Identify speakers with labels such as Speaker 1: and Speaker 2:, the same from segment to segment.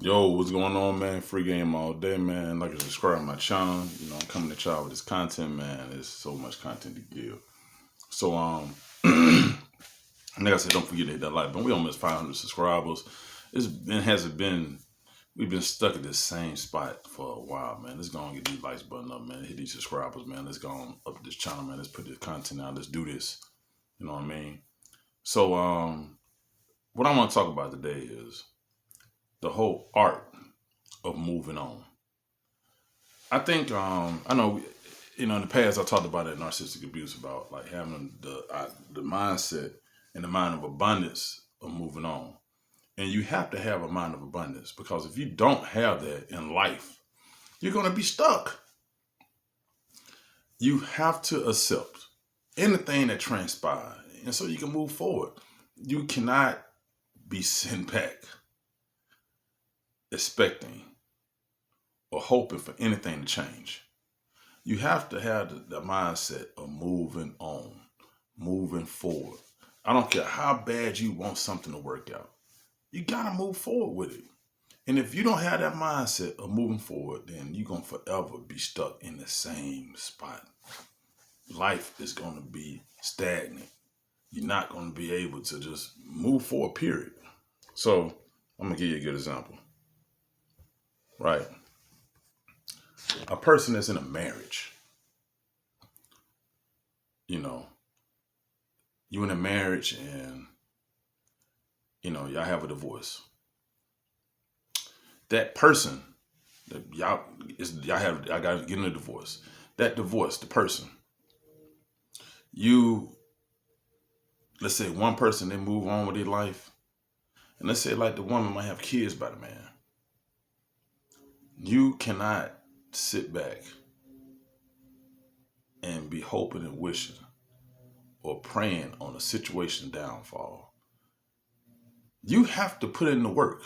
Speaker 1: Yo, what's going on, man? Free game all day, man. Like and subscribe to my channel. I'm coming to y'all with this content, man. There's so much content to give. So, like I said, don't forget to hit that like button. We almost 500 subscribers. Hasn't been. We've been stuck at this same spot for a while, man. Let's go and get these likes button up, man. Hit these subscribers, man. Let's go on up this channel, man. Let's put this content out. Let's do this. You know what I mean? So, what I want to talk about today is the whole art of moving on. I think I know in the past I talked about it narcissistic abuse about like having the mindset and the mind of abundance of moving on. And you have to have a mind of abundance because if you don't have that in life, you're going to be stuck. You have to accept anything that transpires and so you can move forward. You cannot be sent back expecting or hoping for anything to change. You have to have the mindset of moving on, moving forward. I don't care how bad you want something to work out. You got to move forward with it. And if you don't have that mindset of moving forward, then you're going to forever be stuck in the same spot. Life is going to be stagnant. You're not going to be able to just move forward, period. So I'm going to give you a good example. Right. A person that's in a marriage, you in a marriage and, y'all have a divorce. That person that y'all got to get in a divorce. That divorce, the person, let's say one person, they move on with their life. And let's say like the woman might have kids by the man. You cannot sit back and be hoping and wishing or praying on a situation downfall. You have to put in the work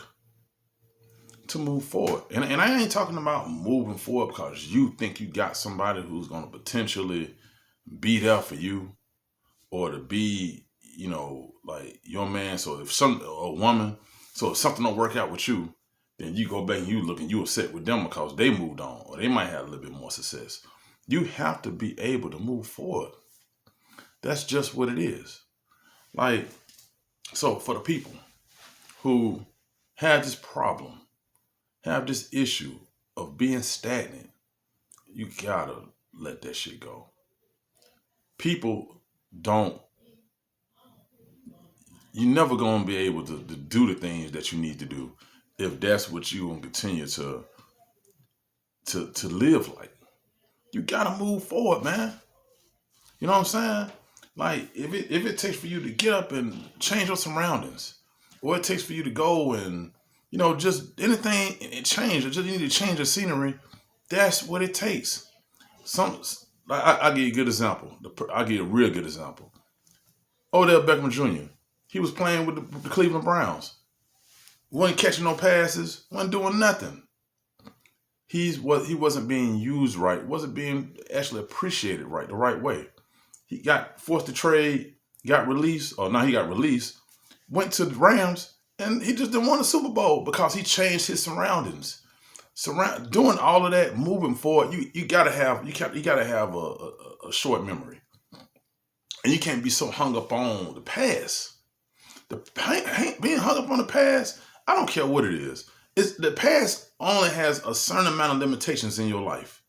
Speaker 1: to move forward. And I ain't talking about moving forward because you think you got somebody who's going to potentially be there for you or to be, like your man. So if a woman, so if something don't work out with you, then you go back and you look and you upset with them because they moved on or they might have a little bit more success. You have to be able to move forward. That's just what it is. Like, so for the people who have this problem, have this issue of being stagnant, you gotta let that shit go. People don't, you're never gonna be able to do the things that you need to do if that's what you gonna continue to live like. You gotta move forward, man. You know what I'm saying? Like if it takes for you to get up and change your surroundings, or it takes for you to go and just anything and change, or just you need to change the scenery, that's what it takes. I'll give you a good example. I'll give you a real good example. Odell Beckham Jr. He was playing with the Cleveland Browns. Wasn't catching no passes. Wasn't doing nothing. He wasn't being used right. Wasn't being actually appreciated right, the right way. He got forced to trade, got released, or now he got released, went to the Rams, and he just didn't want a Super Bowl because he changed his surroundings. Doing all of that, moving forward, you gotta have a short memory, and you can't be so hung up on the past. Being hung up on the past, I don't care what it is. The past only has a certain amount of limitations in your life.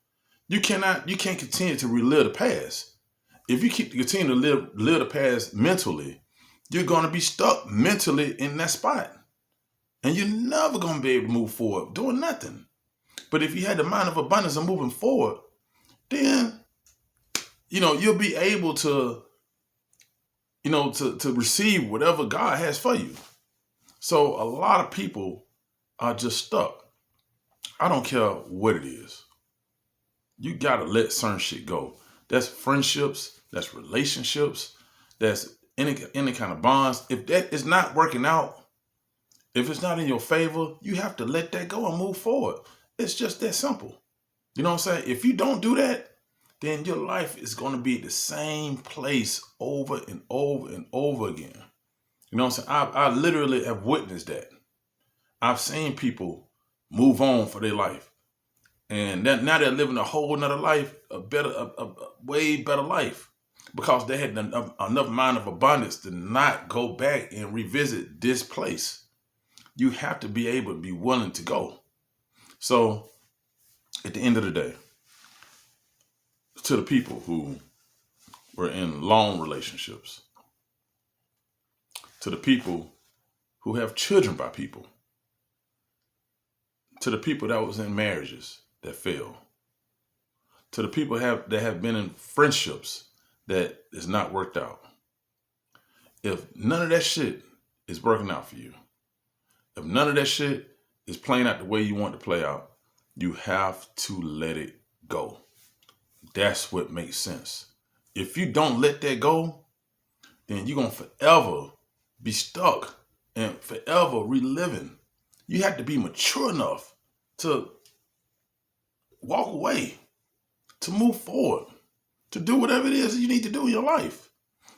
Speaker 1: You can't continue to relive the past. If you continue to live the past mentally, you're going to be stuck mentally in that spot. And you're never going to be able to move forward doing nothing. But if you had the mind of abundance of moving forward, then, you'll be able to, to receive whatever God has for you. So a lot of people are just stuck. I don't care what it is. You got to let certain shit go. That's friendships, that's relationships, that's any kind of bonds. If that is not working out, if it's not in your favor, you have to let that go and move forward. It's just that simple. You know what I'm saying? If you don't do that, then your life is going to be the same place over and over and over again. You know what I'm saying? I literally have witnessed that. I've seen people move on for their life. And now they're living a whole nother life, a way better life, because they had enough mind of abundance to not go back and revisit this place. You have to be able to be willing to go. So at the end of the day, to the people who were in long relationships, to the people who have children by people, to the people that was in marriages that failed, to the people that have been in friendships that is not worked out. If none of that shit is working out for you, if none of that shit is playing out the way you want to play out, you have to let it go. That's what makes sense. If you don't let that go, then you're going to forever be stuck and forever reliving. You have to be mature enough to walk away, to move forward, to do whatever it is that you need to do in your life.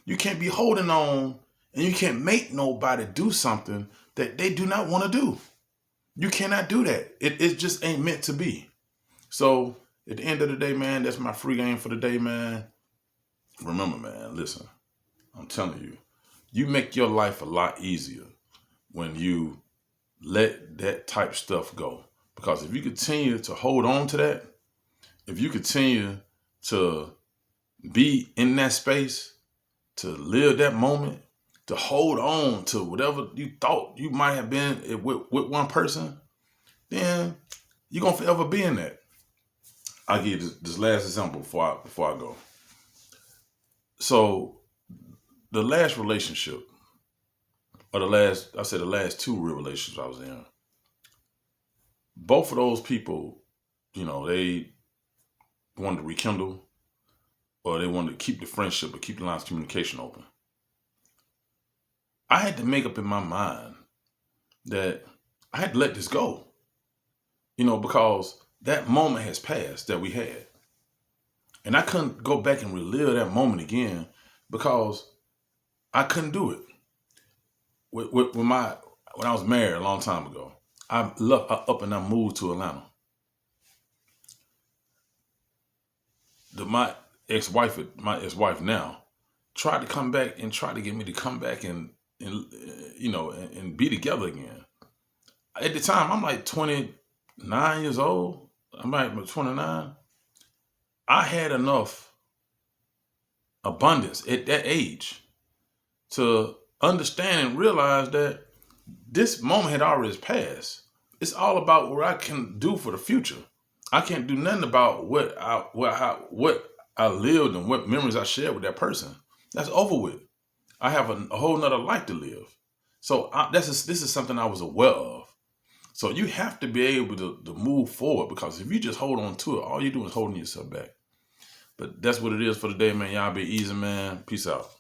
Speaker 1: You can't be holding on, and you can't make nobody do something that they do not want to do. You cannot do that. It just ain't meant to be. So at the end of the day, man, that's my free game for the day, man. Remember, man, listen, I'm telling you, you make your life a lot easier when you let that type stuff go. Because if you continue to hold on to that, if you continue to be in that space, to live that moment, to hold on to whatever you thought you might have been with one person, then you're going to forever be in that. I'll give you this last example before I go. So the last relationship, or the last two real relationships I was in, both of those people, they wanted to rekindle, or they wanted to keep the friendship or keep the lines of communication open. I had to make up in my mind that I had to let this go, because that moment has passed that we had. And I couldn't go back and relive that moment again because I couldn't do it. When I was married a long time ago, I up and I moved to Atlanta. My ex-wife now, tried to come back and try to get me to come back and be together again. At the time, I'm like 29 years old. I'm like 29. I had enough abundance at that age to understand and realize that this moment had already passed. It's all about what I can do for the future. I can't do nothing about what I lived and what memories I shared with that person. That's over with. I have a whole nother life to live. So this is something I was aware of. So you have to be able to move forward, because if you just hold on to it, all you're doing is holding yourself back. But that's what it is for the day, man. Y'all be easy, man. Peace out.